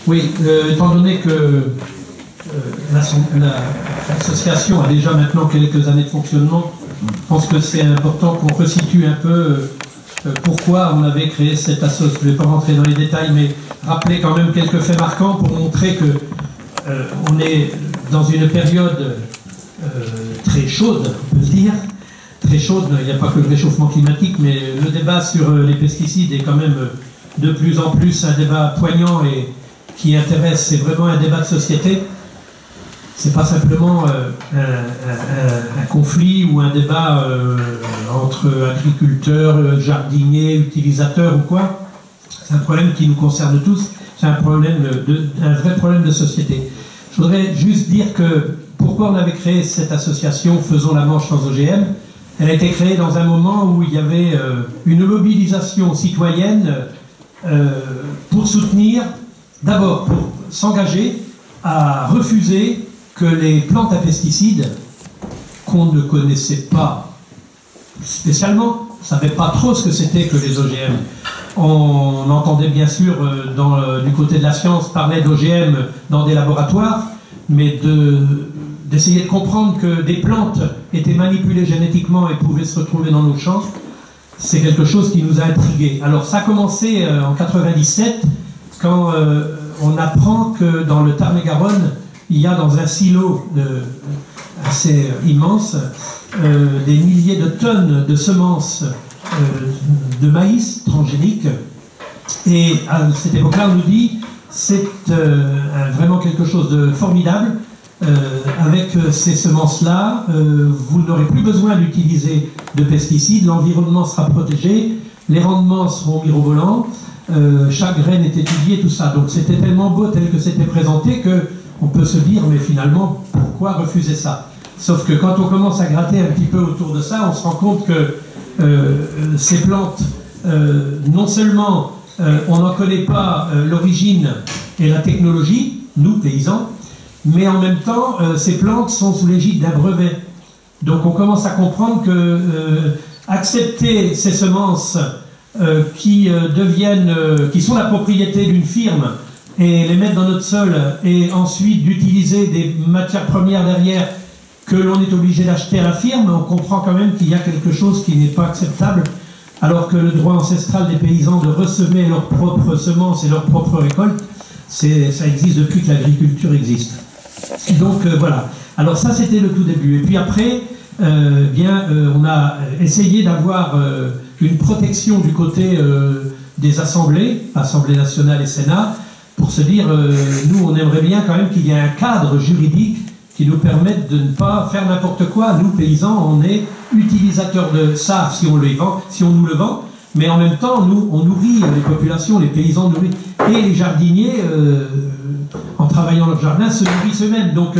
Oui, étant donné que l'association a déjà maintenant quelques années de fonctionnement, je pense que c'est important qu'on resitue un peu pourquoi on avait créé cette association. Je ne vais pas rentrer dans les détails, mais rappeler quand même quelques faits marquants pour montrer que on est dans une période très chaude, on peut le dire. Très chaude, il n'y a pas que le réchauffement climatique, mais le débat sur les pesticides est quand même de plus en plus un débat poignant et qui intéresse, c'est vraiment un débat de société. C'est pas simplement un conflit ou un débat entre agriculteurs, jardiniers, utilisateurs ou quoi. C'est un problème qui nous concerne tous. C'est un vrai problème de société. Je voudrais juste dire que pourquoi on avait créé cette association Faisons la Manche sans OGM. Elle a été créée dans un moment où il y avait une mobilisation citoyenne pour soutenir, d'abord pour s'engager à refuser que les plantes à pesticides, qu'on ne connaissait pas spécialement, on ne savait pas trop ce que c'était que les OGM. On entendait bien sûr du côté de la science parler d'OGM dans des laboratoires, mais d'essayer de comprendre que des plantes étaient manipulées génétiquement et pouvaient se retrouver dans nos champs, c'est quelque chose qui nous a intrigués. Alors ça a commencé en 97, quand on apprend que dans le Tarn-et-Garonne, il y a dans un silo assez immense des milliers de tonnes de semences de maïs transgéniques. Et à cette époque-là, on nous dit c'est vraiment quelque chose de formidable. Avec ces semences-là, vous n'aurez plus besoin d'utiliser de pesticides, l'environnement sera protégé, les rendements seront mirobolants, chaque graine est étudiée, tout ça. Donc c'était tellement beau tel que c'était présenté que on peut se dire, mais finalement, pourquoi refuser ça? Sauf que quand on commence à gratter un petit peu autour de ça, on se rend compte que ces plantes, non seulement on n'en connaît pas l'origine et la technologie, nous, paysans, mais en même temps, ces plantes sont sous l'égide d'un brevet. Donc on commence à comprendre que accepter ces semences qui sont la propriété d'une firme, et les mettre dans notre sol, et ensuite d'utiliser des matières premières derrière que l'on est obligé d'acheter à la firme, on comprend quand même qu'il y a quelque chose qui n'est pas acceptable, alors que le droit ancestral des paysans de ressemer leurs propres semences et leurs propres récoltes, ça existe depuis que l'agriculture existe. Donc voilà. Alors ça c'était le tout début. Et puis après, on a essayé d'avoir une protection du côté des assemblées, Assemblée nationale et Sénat, pour se dire, nous on aimerait bien quand même qu'il y ait un cadre juridique qui nous permette de ne pas faire n'importe quoi. Nous paysans, on est utilisateurs de ça si on nous le vend, mais en même temps, nous on nourrit les populations, les paysans nourrissent, et les jardiniers, en travaillant leur jardin, se nourrissent eux-mêmes. Donc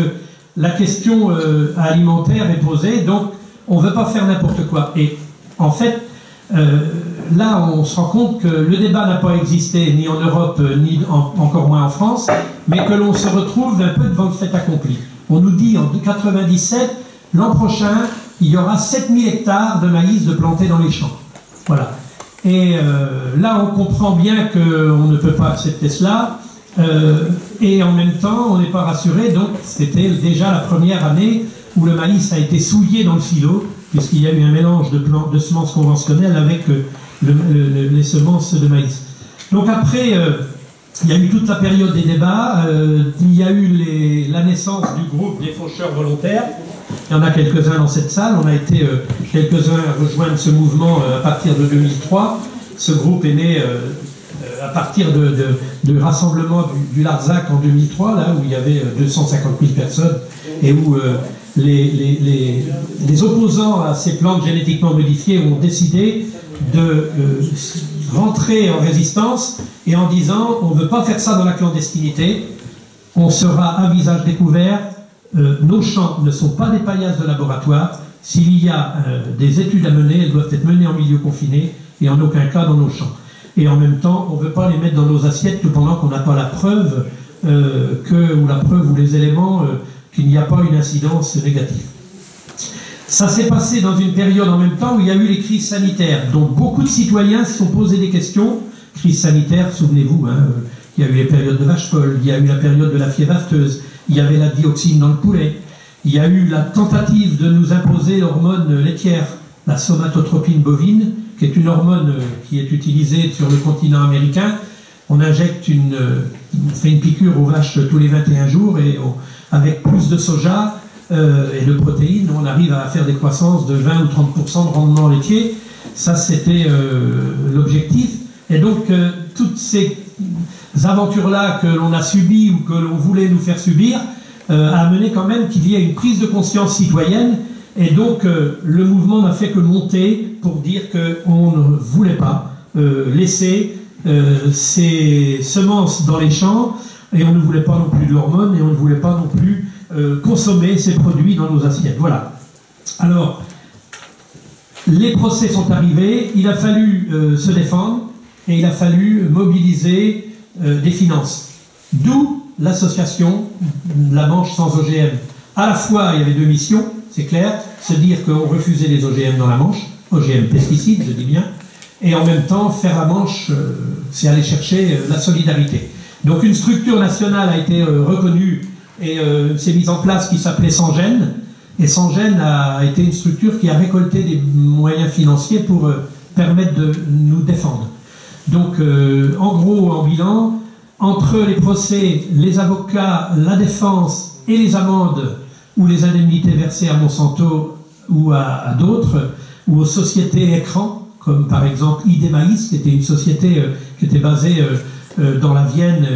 la question alimentaire est posée, donc on ne veut pas faire n'importe quoi. Et en fait, là on se rend compte que le débat n'a pas existé ni en Europe, ni encore moins en France, mais que l'on se retrouve un peu devant le fait accompli. On nous dit en 97, l'an prochain, il y aura 7000 hectares de maïs de plantés dans les champs. Voilà. Et là on comprend bien qu'on ne peut pas accepter cela. Et en même temps, on n'est pas rassuré, donc c'était déjà la première année où le maïs a été souillé dans le silo, puisqu'il y a eu un mélange de semences conventionnelles avec les semences de maïs. Donc après, il y a eu toute la période des débats, il y a eu la naissance du groupe des faucheurs volontaires, il y en a quelques-uns dans cette salle, on a été quelques-uns à rejoindre ce mouvement à partir de 2003, ce groupe est né à partir de rassemblement du Larzac en 2003, là où il y avait 250 000 personnes, et où les opposants à ces plantes génétiquement modifiées ont décidé de rentrer en résistance et en disant on ne veut pas faire ça dans la clandestinité, on sera à visage découvert, nos champs ne sont pas des paillasses de laboratoire, s'il y a des études à mener, elles doivent être menées en milieu confiné et en aucun cas dans nos champs. Et en même temps, on ne veut pas les mettre dans nos assiettes tout pendant qu'on n'a pas la preuve, ou les éléments qu'il n'y a pas une incidence négative. Ça s'est passé dans une période en même temps où il y a eu les crises sanitaires. Donc beaucoup de citoyens se sont posé des questions. Crise sanitaire, souvenez-vous, hein, il y a eu les périodes de vache folle, il y a eu la période de la fièvre afteuse, il y avait la dioxine dans le poulet, il y a eu la tentative de nous imposer l'hormone laitière, la somatotropine bovine, qui est une hormone qui est utilisée sur le continent américain. On injecte on fait une piqûre aux vaches tous les 21 jours et avec plus de soja et de protéines, on arrive à faire des croissances de 20 ou 30% de rendement laitier. Ça, c'était l'objectif. Et donc, toutes ces aventures-là que l'on a subies ou que l'on voulait nous faire subir a amené quand même qu'il y ait une prise de conscience citoyenne. Et donc, le mouvement n'a fait que monter pour dire qu'on ne voulait pas laisser ces semences dans les champs, et on ne voulait pas non plus de l'hormone, et on ne voulait pas non plus consommer ces produits dans nos assiettes. Voilà. Alors, les procès sont arrivés, il a fallu se défendre, et il a fallu mobiliser des finances. D'où l'association La Manche sans OGM. À la fois, il y avait deux missions, c'est clair, se dire qu'on refusait les OGM dans la Manche, OGM pesticides, je dis bien, et en même temps, faire la Manche, c'est aller chercher la solidarité. Donc une structure nationale a été reconnue et s'est mise en place qui s'appelait Sans-Gêne, et Sans-Gêne a été une structure qui a récolté des moyens financiers pour permettre de nous défendre. Donc en gros, en bilan, entre les procès, les avocats, la défense et les amendes ou les indemnités versées à Monsanto ou à d'autres, ou aux sociétés écrans, comme par exemple ID Maïs, qui était une société qui était basée dans la Vienne,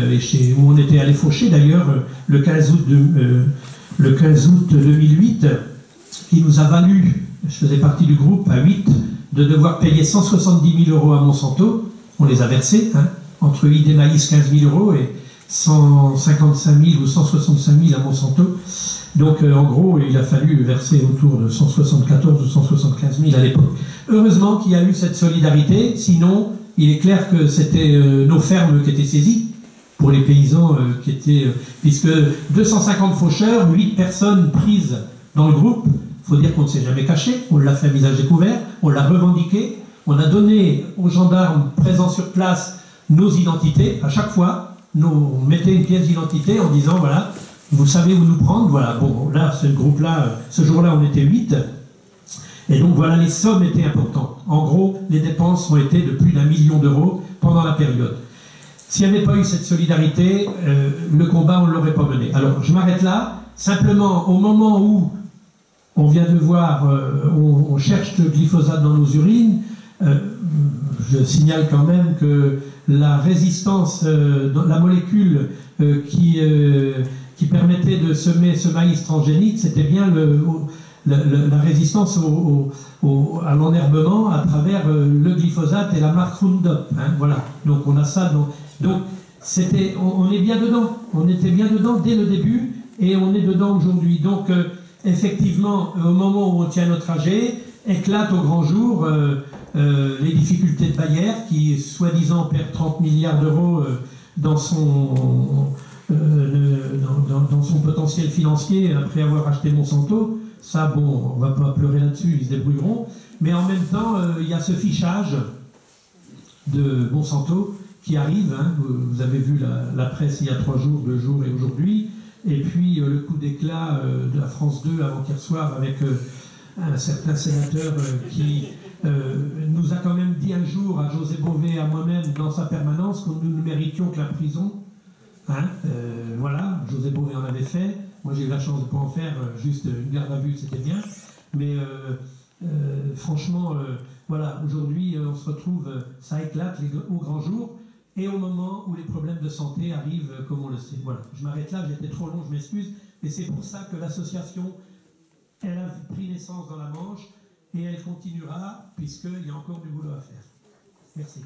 où on était allé faucher d'ailleurs le 15 août 2008, qui nous a valu, je faisais partie du groupe à 8, de devoir payer 170 000 € à Monsanto. On les a versés, hein, entre ID Maïs 15 000 € et 155 000 ou 165 000 à Monsanto. Donc en gros, il a fallu verser autour de 174 ou 175 000 à l'époque. Heureusement qu'il y a eu cette solidarité, sinon il est clair que c'était nos fermes qui étaient saisies pour les paysans qui étaient... puisque 250 faucheurs, 8 personnes prises dans le groupe, il faut dire qu'on ne s'est jamais caché, on l'a fait à visage découvert, on l'a revendiqué, on a donné aux gendarmes présents sur place nos identités, à chaque fois, on mettait une pièce d'identité en disant, voilà, vous savez où nous prendre, voilà, bon, là, ce groupe-là, ce jour-là, on était 8, et donc voilà, les sommes étaient importantes. En gros, les dépenses ont été de plus d'1 million d'euros pendant la période. S'il n'y avait pas eu cette solidarité, le combat, on ne l'aurait pas mené. Alors, je m'arrête là, simplement, au moment où on vient de voir, on cherche le glyphosate dans nos urines, je signale quand même que la résistance, la molécule qui permettait de semer ce maïs transgénique, c'était bien la résistance à l'enherbement à travers le glyphosate et la marque Roundup. Hein, voilà. Donc on a ça. Donc on est bien dedans. On était bien dedans dès le début et on est dedans aujourd'hui. Donc effectivement, au moment où on tient notre trajet, éclatent au grand jour les difficultés de Bayer qui, soi-disant, perd 30 milliards d'euros dans son potentiel financier après avoir acheté Monsanto. Ça, bon, on ne va pas pleurer là-dessus, ils se débrouilleront. Mais en même temps, il y a ce fichage de Monsanto qui arrive. Hein. Vous avez vu la presse il y a 3 jours, 2 jours et aujourd'hui. Et puis le coup d'éclat de la France 2 avant-hier soir avec un certain sénateur qui nous a quand même dit un jour à José Bové et à moi-même dans sa permanence que nous ne méritions que la prison. Hein, voilà, José Bové en avait fait. Moi j'ai eu la chance de ne pas en faire, juste une garde à vue, c'était bien. Mais franchement, voilà, aujourd'hui on se retrouve, ça éclate au grand jour. Et au moment où les problèmes de santé arrivent, comme on le sait. Voilà, je m'arrête là, j'étais trop long, je m'excuse. Et c'est pour ça que l'association, elle a pris naissance dans la Manche et elle continuera, puisqu'il y a encore du boulot à faire. Merci.